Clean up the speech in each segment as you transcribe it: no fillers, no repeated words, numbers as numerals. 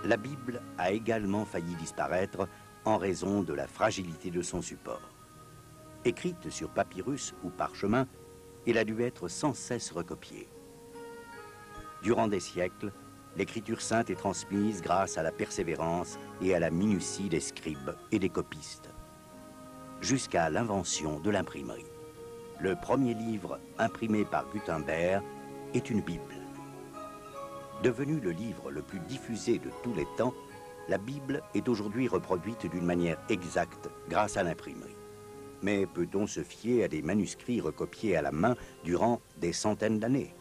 La Bible a également failli disparaître en raison de la fragilité de son support. Écrite sur papyrus ou parchemin, elle a dû être sans cesse recopiée. Durant des siècles, l'écriture sainte est transmise grâce à la persévérance et à la minutie des scribes et des copistes, jusqu'à l'invention de l'imprimerie. Le premier livre imprimé par Gutenberg est une Bible. Devenue le livre le plus diffusé de tous les temps, la Bible est aujourd'hui reproduite d'une manière exacte grâce à l'imprimerie. Mais peut-on se fier à des manuscrits recopiés à la main durant des centaines d'années?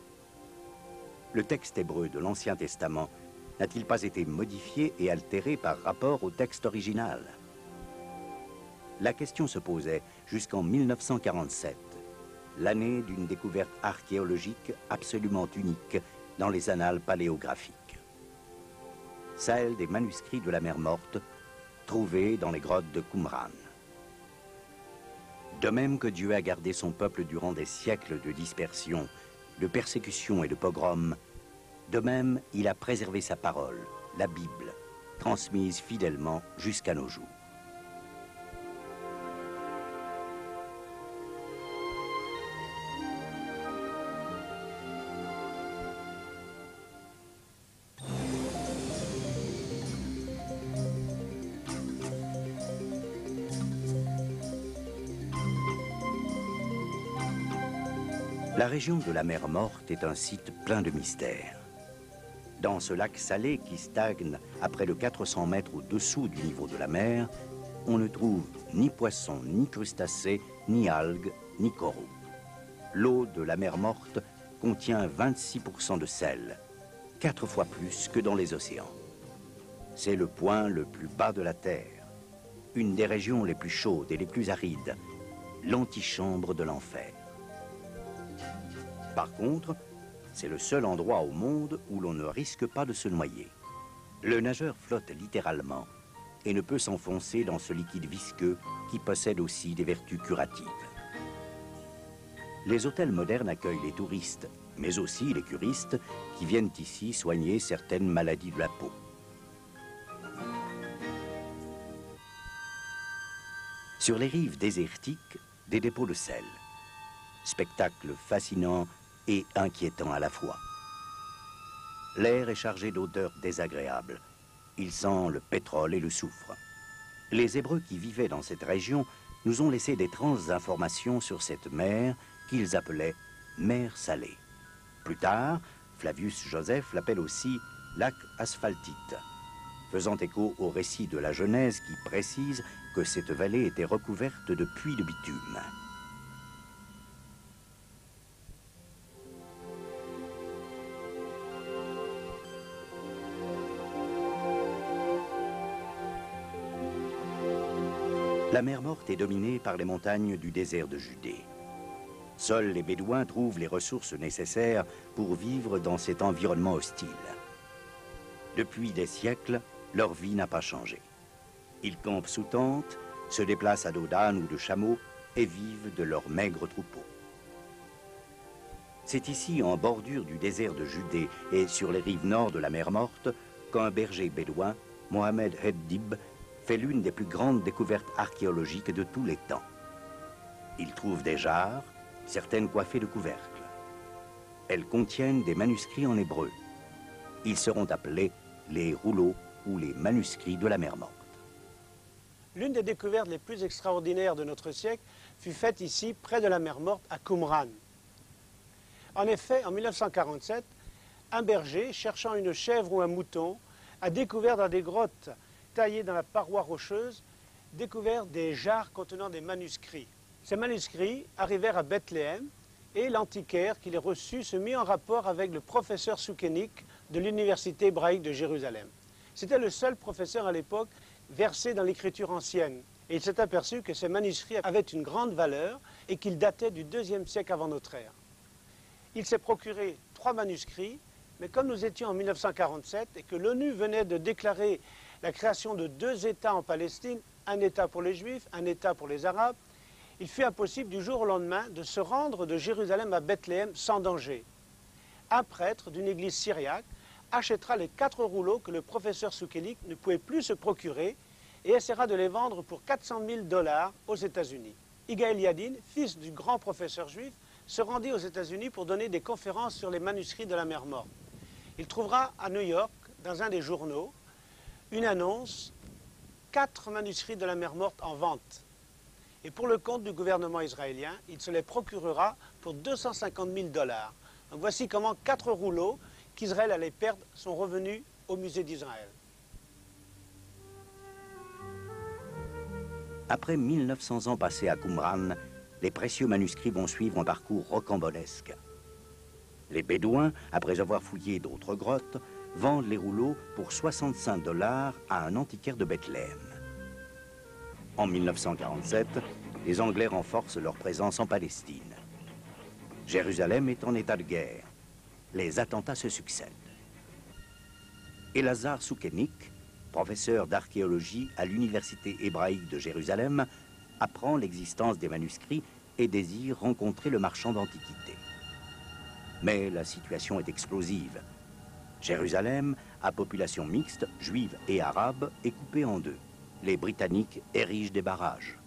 Le texte hébreu de l'Ancien Testament n'a-t-il pas été modifié et altéré par rapport au texte original? La question se posait jusqu'en 1947, l'année d'une découverte archéologique absolument unique dans les annales paléographiques. Celle des manuscrits de la mer Morte, trouvés dans les grottes de Qumran. De même que Dieu a gardé son peuple durant des siècles de dispersion, de persécution et de pogrom, de même il a préservé sa parole, la Bible, transmise fidèlement jusqu'à nos jours. La région de la mer Morte est un site plein de mystères. Dans ce lac salé qui stagne à près de 400 mètres au-dessous du niveau de la mer, on ne trouve ni poissons, ni crustacés, ni algues, ni coraux. L'eau de la mer Morte contient 26% de sel, 4 fois plus que dans les océans. C'est le point le plus bas de la Terre, une des régions les plus chaudes et les plus arides, l'antichambre de l'enfer. Par contre, c'est le seul endroit au monde où l'on ne risque pas de se noyer. Le nageur flotte littéralement et ne peut s'enfoncer dans ce liquide visqueux qui possède aussi des vertus curatives. Les hôtels modernes accueillent les touristes, mais aussi les curistes qui viennent ici soigner certaines maladies de la peau. Sur les rives désertiques, des dépôts de sel. Spectacle fascinant et inquiétant à la fois. L'air est chargé d'odeurs désagréables. Il sent le pétrole et le soufre. Les Hébreux qui vivaient dans cette région nous ont laissé d'étranges informations sur cette mer qu'ils appelaient mer salée. Plus tard, Flavius Joseph l'appelle aussi lac asphaltite, faisant écho au récit de la Genèse qui précise que cette vallée était recouverte de puits de bitume. La mer Morte est dominée par les montagnes du désert de Judée. Seuls les Bédouins trouvent les ressources nécessaires pour vivre dans cet environnement hostile. Depuis des siècles, leur vie n'a pas changé. Ils campent sous tente, se déplacent à dos d'âne ou de chameau et vivent de leurs maigres troupeaux. C'est ici, en bordure du désert de Judée et sur les rives nord de la mer Morte, qu'un berger bédouin, Mohamed Heddib, fait l'une des plus grandes découvertes archéologiques de tous les temps. Il trouve des jarres, certaines coiffées de couvercles. Elles contiennent des manuscrits en hébreu. Ils seront appelés les rouleaux ou les manuscrits de la mer Morte. L'une des découvertes les plus extraordinaires de notre siècle fut faite ici, près de la mer Morte, à Qumran. En effet, en 1947, un berger, cherchant une chèvre ou un mouton, a découvert dans des grottes taillées dans la paroi rocheuse, des jarres contenant des manuscrits. Ces manuscrits arrivèrent à Bethléem et l'antiquaire qui les reçut se mit en rapport avec le professeur Soukénique de l'université hébraïque de Jérusalem. C'était le seul professeur à l'époque versé dans l'écriture ancienne. Et il s'est aperçu que ces manuscrits avaient une grande valeur et qu'ils dataient du IIe siècle avant notre ère. Il s'est procuré 3 manuscrits, mais comme nous étions en 1947 et que l'ONU venait de déclarer la création de 2 États en Palestine, un État pour les Juifs, un État pour les Arabes, il fut impossible du jour au lendemain de se rendre de Jérusalem à Bethléem sans danger. Un prêtre d'une église syriaque achètera les 4 rouleaux que le professeur Soukenik ne pouvait plus se procurer et essaiera de les vendre pour 400 000 $ aux États-Unis. Yigael Yadin, fils du grand professeur juif, se rendit aux États-Unis pour donner des conférences sur les manuscrits de la mer Morte. Il trouvera à New York, dans un des journaux, une annonce, 4 manuscrits de la mer Morte en vente. Et pour le compte du gouvernement israélien, il se les procurera pour 250 000 $. Donc voici comment 4 rouleaux qu'Israël allait perdre sont revenus au musée d'Israël. Après 1900 ans passés à Qumran, les précieux manuscrits vont suivre un parcours rocambolesque. Les Bédouins, après avoir fouillé d'autres grottes, vendent les rouleaux pour 65 $ à un antiquaire de Bethléem. En 1947, les Anglais renforcent leur présence en Palestine. Jérusalem est en état de guerre. Les attentats se succèdent. Elazar Soukenik, professeur d'archéologie à l'Université hébraïque de Jérusalem, apprend l'existence des manuscrits et désire rencontrer le marchand d'antiquités. Mais la situation est explosive. Jérusalem, à population mixte, juive et arabe, est coupée en deux. Les Britanniques érigent des barrages.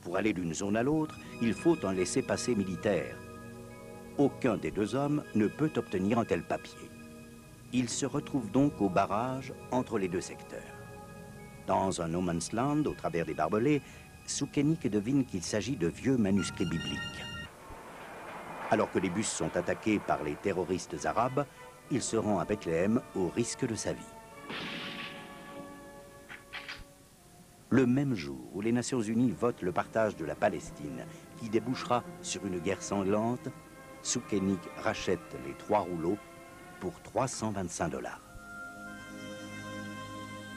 Pour aller d'une zone à l'autre, il faut un laissez-passer militaire. Aucun des deux hommes ne peut obtenir un tel papier. Ils se retrouvent donc au barrage entre les deux secteurs. Dans un no man's land, au travers des barbelés, Soukenik devine qu'il s'agit de vieux manuscrits bibliques. Alors que les bus sont attaqués par les terroristes arabes, il se rend à Bethléem au risque de sa vie. Le même jour où les Nations Unies votent le partage de la Palestine, qui débouchera sur une guerre sanglante, Soukenik rachète les 3 rouleaux pour 325 $.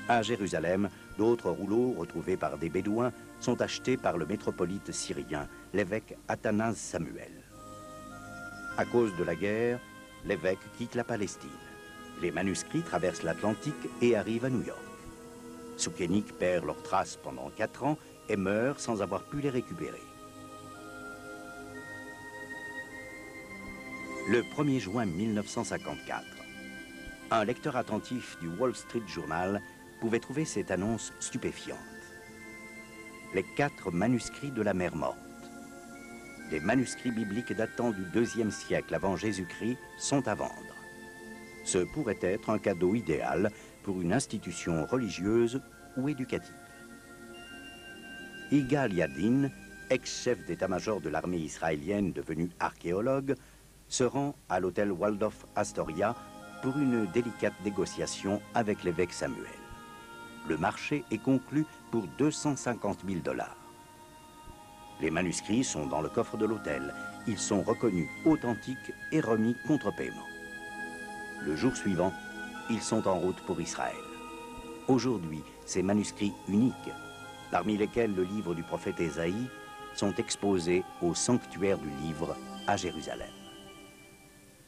À Jérusalem, d'autres rouleaux retrouvés par des Bédouins sont achetés par le métropolite syrien, l'évêque Athanase Samuel. À cause de la guerre, l'évêque quitte la Palestine. Les manuscrits traversent l'Atlantique et arrivent à New York. Soukenik perd leurs traces pendant 4 ans et meurt sans avoir pu les récupérer. Le 1er juin 1954, un lecteur attentif du Wall Street Journal pouvait trouver cette annonce stupéfiante. Les 4 manuscrits de la mer Morte. Les manuscrits bibliques datant du IIe siècle avant Jésus-Christ sont à vendre. Ce pourrait être un cadeau idéal pour une institution religieuse ou éducative. Yigael Yadin, ex-chef d'état-major de l'armée israélienne devenu archéologue, se rend à l'hôtel Waldorf Astoria pour une délicate négociation avec l'évêque Samuel. Le marché est conclu pour 250 000 $. Les manuscrits sont dans le coffre de l'hôtel. Ils sont reconnus authentiques et remis contre paiement. Le jour suivant, ils sont en route pour Israël. Aujourd'hui, ces manuscrits uniques, parmi lesquels le livre du prophète Ésaïe, sont exposés au sanctuaire du livre à Jérusalem.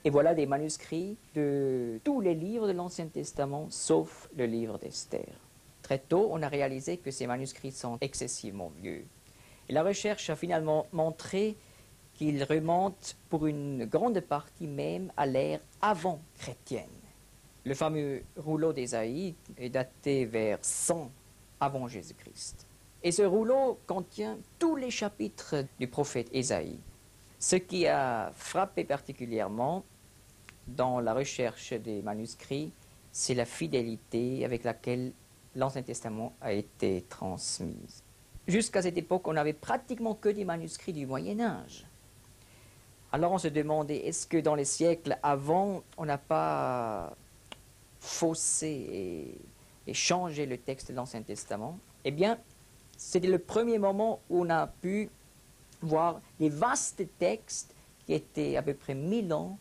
Et voilà des manuscrits de tous les livres de l'Ancien Testament, sauf le livre d'Esther. Très tôt, on a réalisé que ces manuscrits sont excessivement vieux. Et la recherche a finalement montré qu'ils remontent pour une grande partie même à l'ère avant-chrétienne. Le fameux rouleau d'Ésaïe est daté vers 100 avant Jésus-Christ. Et ce rouleau contient tous les chapitres du prophète Ésaïe. Ce qui a frappé particulièrement dans la recherche des manuscrits, c'est la fidélité avec laquelle l'Ancien Testament a été transmis. Jusqu'à cette époque, on n'avait pratiquement que des manuscrits du Moyen-Âge. Alors on se demandait, est-ce que dans les siècles avant, on n'a pas faussé et changé le texte de l'Ancien Testament? Eh bien, c'était le premier moment où on a pu voir les vastes textes qui étaient à peu près 1000 ans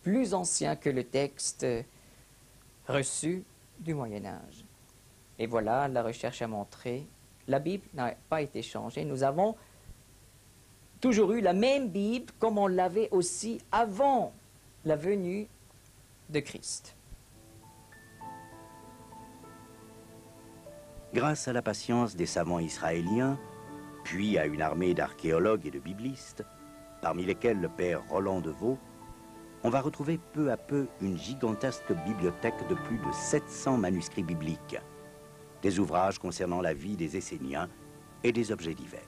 plus anciens que le texte reçu du Moyen-Âge. Et voilà, la recherche a montré, la Bible n'a pas été changée. Nous avons toujours eu la même Bible comme on l'avait aussi avant la venue de Christ. Grâce à la patience des savants israéliens, puis à une armée d'archéologues et de biblistes, parmi lesquels le père Roland de Vaux, on va retrouver peu à peu une gigantesque bibliothèque de plus de 700 manuscrits bibliques, des ouvrages concernant la vie des Esséniens et des objets divers.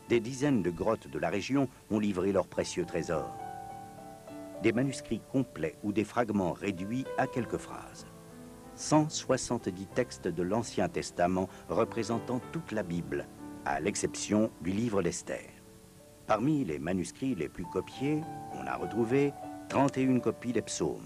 Des dizaines de grottes de la région ont livré leurs précieux trésors. Des manuscrits complets ou des fragments réduits à quelques phrases. 170 textes de l'Ancien Testament représentant toute la Bible, à l'exception du livre d'Esther. Parmi les manuscrits les plus copiés, on a retrouvé 31 copies des psaumes,